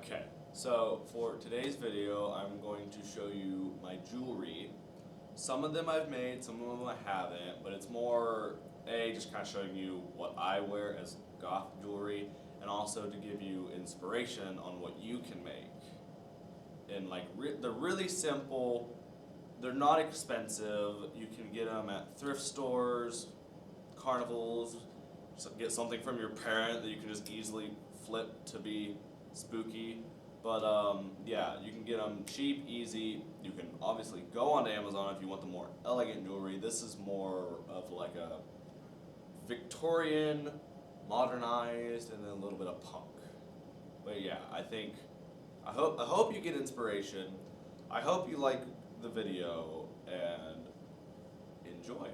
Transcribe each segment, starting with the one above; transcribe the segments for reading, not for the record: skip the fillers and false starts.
Okay, so for today's video, I'm going to show you my jewelry. Some of them I've made, some of them I haven't, but it's more, just kind of showing you what I wear as goth jewelry, and also to give you inspiration on what you can make. And like, they're really simple, they're not expensive, you can get them at thrift stores, carnivals, get something from your parent that you can just easily flip to be spooky. But yeah, you can get them cheap, easy. You can obviously go onto Amazon if you want the more elegant jewelry. This is more of like a Victorian, modernized, and then a little bit of punk. But yeah, I hope you get inspiration. I hope you like the video and enjoy.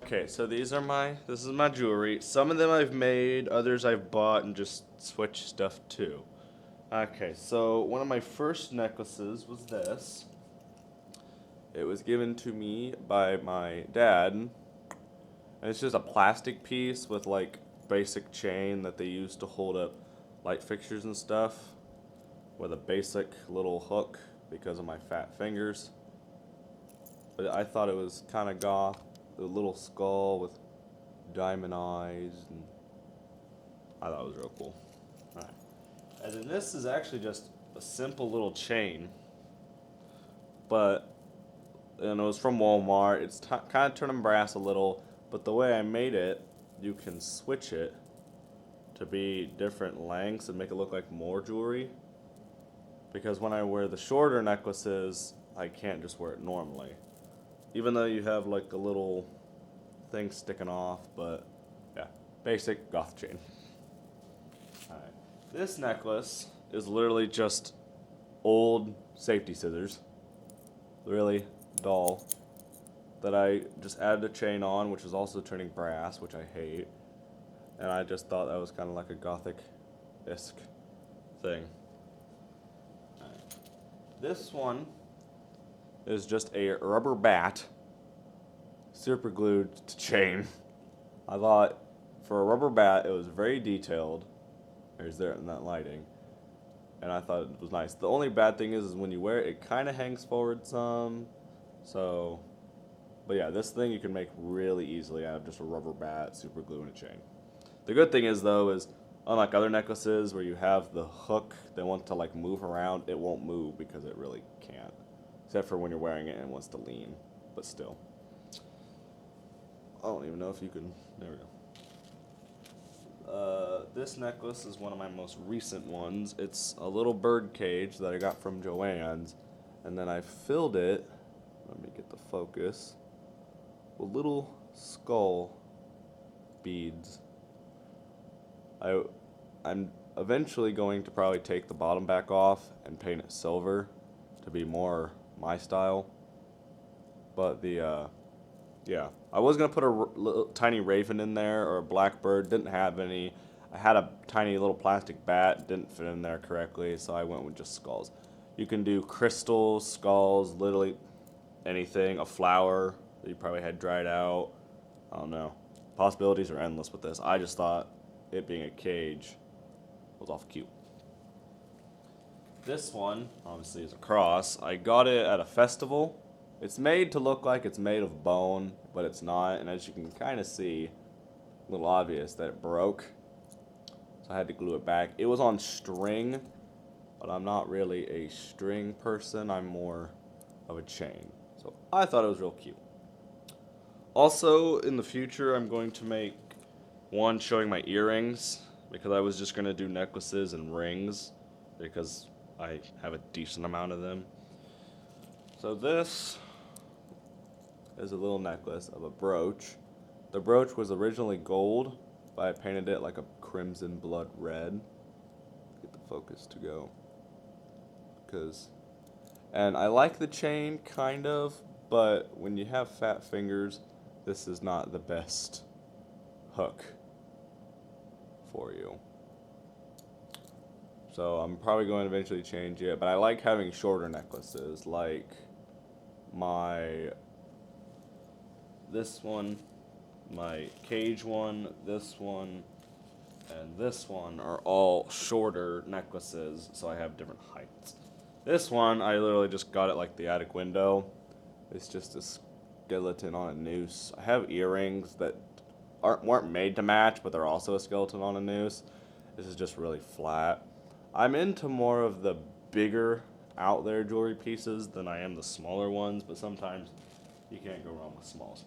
Okay, so this is my jewelry. Some of them I've made, others I've bought and just switched stuff too. Okay, so one of my first necklaces was this. It was given to me by my dad. And it's just a plastic piece with like basic chain that they use to hold up light fixtures and stuff, with a basic little hook because of my fat fingers. But I thought it was kind of goth. The little skull with diamond eyes, and I thought it was real cool. Alright. And then this is actually just a simple little chain, but and it was from Walmart. It's kind of turning brass a little, but the way I made it, you can switch it to be different lengths and make it look like more jewelry. Because when I wear the shorter necklaces, I can't just wear it normally. Even though you have like a little thing sticking off, but yeah, basic goth chain. Alright. This necklace is literally just old safety scissors. Really dull. That I just added a chain on, which is also turning brass, which I hate. And I just thought that was kind of like a gothic-esque thing. Alright. This one is just a rubber bat super glued to chain. I thought for a rubber bat it was very detailed. There's there in that lighting. And I thought it was nice. The only bad thing is when you wear it, it kind of hangs forward some. So, but yeah, this thing you can make really easily out of just a rubber bat, super glue, and a chain. The good thing is though is, unlike other necklaces where you have the hook they want to like move around, it won't move because it really can't. Except for when you're wearing it and it wants to lean, but still. I don't even know if you can, there we go. This necklace is one of my most recent ones. It's a little bird cage that I got from Joann's, and then I filled it, let me get the focus, with little skull beads. I'm eventually going to probably take the bottom back off and paint it silver to be more my style. But yeah, I was gonna put a tiny raven in there or a blackbird. Didn't have any. I had a tiny little plastic bat. Didn't fit in there correctly, so I went with just skulls. You can do crystals, skulls, literally anything. A flower that you probably had dried out. I don't know. Possibilities are endless with this. I just thought it being a cage was awful cute. This one, obviously, is a cross. I got it at a festival. It's made to look like it's made of bone, but it's not. And as you can kind of see, a little obvious that it broke. So I had to glue it back. It was on string, but I'm not really a string person. I'm more of a chain. So I thought it was real cute. Also, in the future, I'm going to make one showing my earrings, because I was just going to do necklaces and rings, because I have a decent amount of them. So this is a little necklace of a brooch. The brooch was originally gold, but I painted it like a crimson blood red. Get the focus to go. And I like the chain, kind of, but when you have fat fingers, this is not the best hook for you. So I'm probably going to eventually change it, but I like having shorter necklaces, like this one, my cage one, this one, And this one are all shorter necklaces, so I have different heights. This one, I literally just got it like the attic window. It's just a skeleton on a noose. I have earrings that weren't made to match, but they're also a skeleton on a noose. This is just really flat. I'm into more of the bigger out there jewelry pieces than I am the smaller ones, but sometimes you can't go wrong with smalls.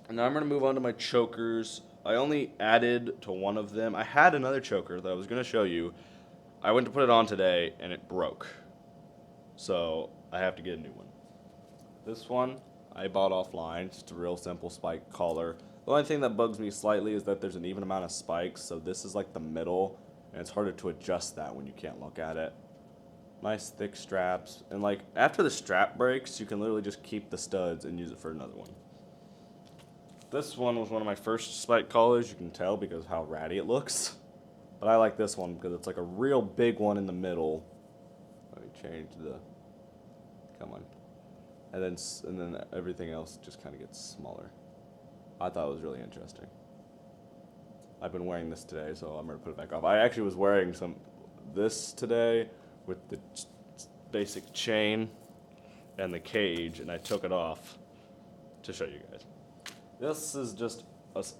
And now I'm going to move on to my chokers. I only added to one of them. I had another choker that I was going to show you. I went to put it on today and it broke. So I have to get a new one. This one I bought offline, just a real simple spike collar. The only thing that bugs me slightly is that there's an even amount of spikes, so this is like the middle, and it's harder to adjust that when you can't look at it. Nice thick straps, and like after the strap breaks, you can literally just keep the studs and use it for another one. This one was one of my first spike collars, you can tell because how ratty it looks. But I like this one because it's like a real big one in the middle. Let me change the, come on. And then everything else just kind of gets smaller. I thought it was really interesting. I've been wearing this today, so I'm going to put it back off. I actually was wearing this today with the basic chain and the cage, and I took it off to show you guys. This is just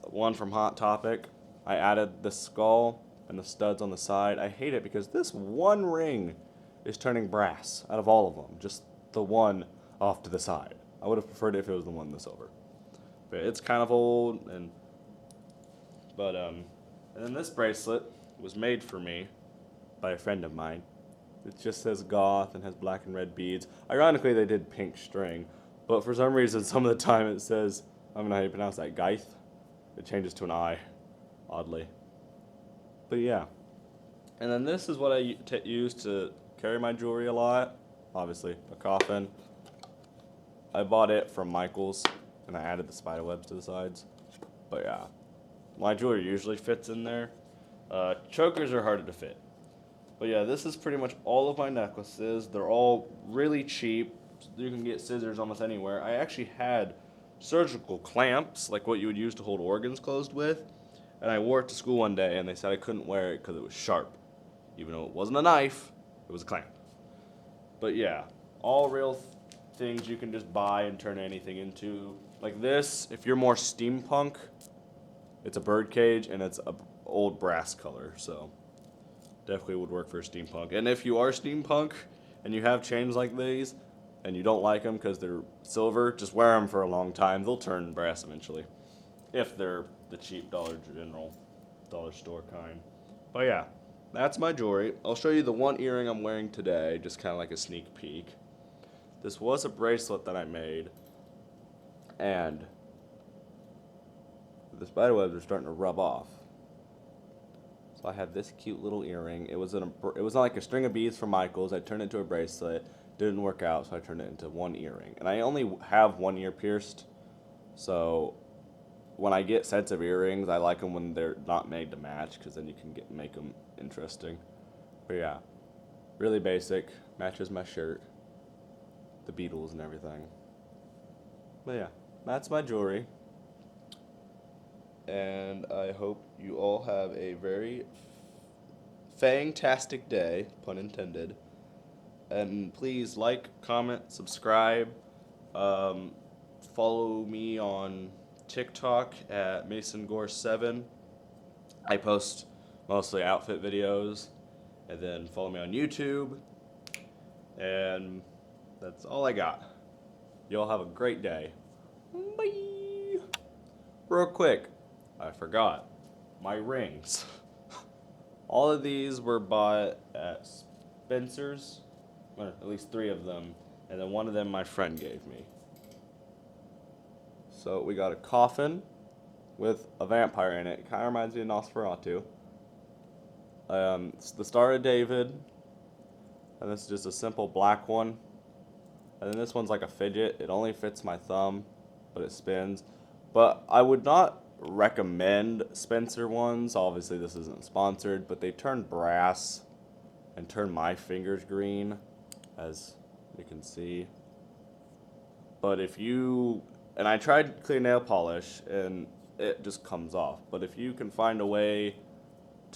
one from Hot Topic. I added the skull and the studs on the side. I hate it because this one ring is turning brass out of all of them. Just the one off to the side. I would have preferred it if it was the one in the silver. But it's kind of old, and then this bracelet was made for me by a friend of mine. It just says Goth and has black and red beads. Ironically, they did pink string, but for some reason, some of the time it says, I don't know how you pronounce that, Goth. It changes to an I, oddly. But yeah. And then this is what I use to carry my jewelry a lot. Obviously, a coffin. I bought it from Michael's, and I added the spider webs to the sides. But yeah, my jewelry usually fits in there. Chokers are harder to fit. But yeah, this is pretty much all of my necklaces. They're all really cheap. You can get scissors almost anywhere. I actually had surgical clamps, like what you would use to hold organs closed with. And I wore it to school one day, and they said I couldn't wear it because it was sharp. Even though it wasn't a knife, it was a clamp. But yeah, all real things you can just buy and turn anything into. Like this, if you're more steampunk, it's a bird cage, and it's a old brass color, so definitely would work for steampunk. And if you are steampunk and you have chains like these and you don't like them because they're silver, just wear them for a long time. They'll turn brass eventually, if they're the cheap Dollar General, dollar store kind. But yeah, that's my jewelry. I'll show you the one earring I'm wearing today, just kind of like a sneak peek. This was a bracelet that I made, and the spiderwebs are starting to rub off. So I have this cute little earring. It was like a string of beads from Michael's. I turned it into a bracelet. Didn't work out, so I turned it into one earring. And I only have one ear pierced, so when I get sets of earrings, I like them when they're not made to match, because then you can make them interesting. But yeah, really basic. Matches my shirt, the Beatles and everything. But yeah, that's my jewelry. And I hope you all have a very fantastic day, pun intended. And please like, comment, subscribe. Follow me on TikTok at MasonGore7. I post mostly outfit videos. And then follow me on YouTube. And that's all I got. Y'all have a great day. Bye. Real quick, I forgot. My rings. All of these were bought at Spencer's. Or at least 3 of them. And then one of them my friend gave me. So we got a coffin with a vampire in it. Kind of reminds me of Nosferatu. It's the Star of David. And this is just a simple black one. And then this one's like a fidget. It only fits my thumb, but it spins. But I would not recommend Spencer ones. Obviously this isn't sponsored, but they turn brass and turn my fingers green, as you can see. But and I tried clear nail polish and it just comes off. But if you can find a way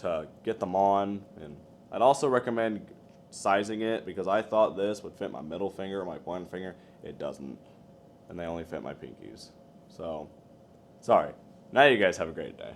to get them on. And I'd also recommend sizing it, because I thought this would fit my middle finger, my pointer finger. It doesn't. And they only fit my pinkies. So, sorry. Now you guys have a great day.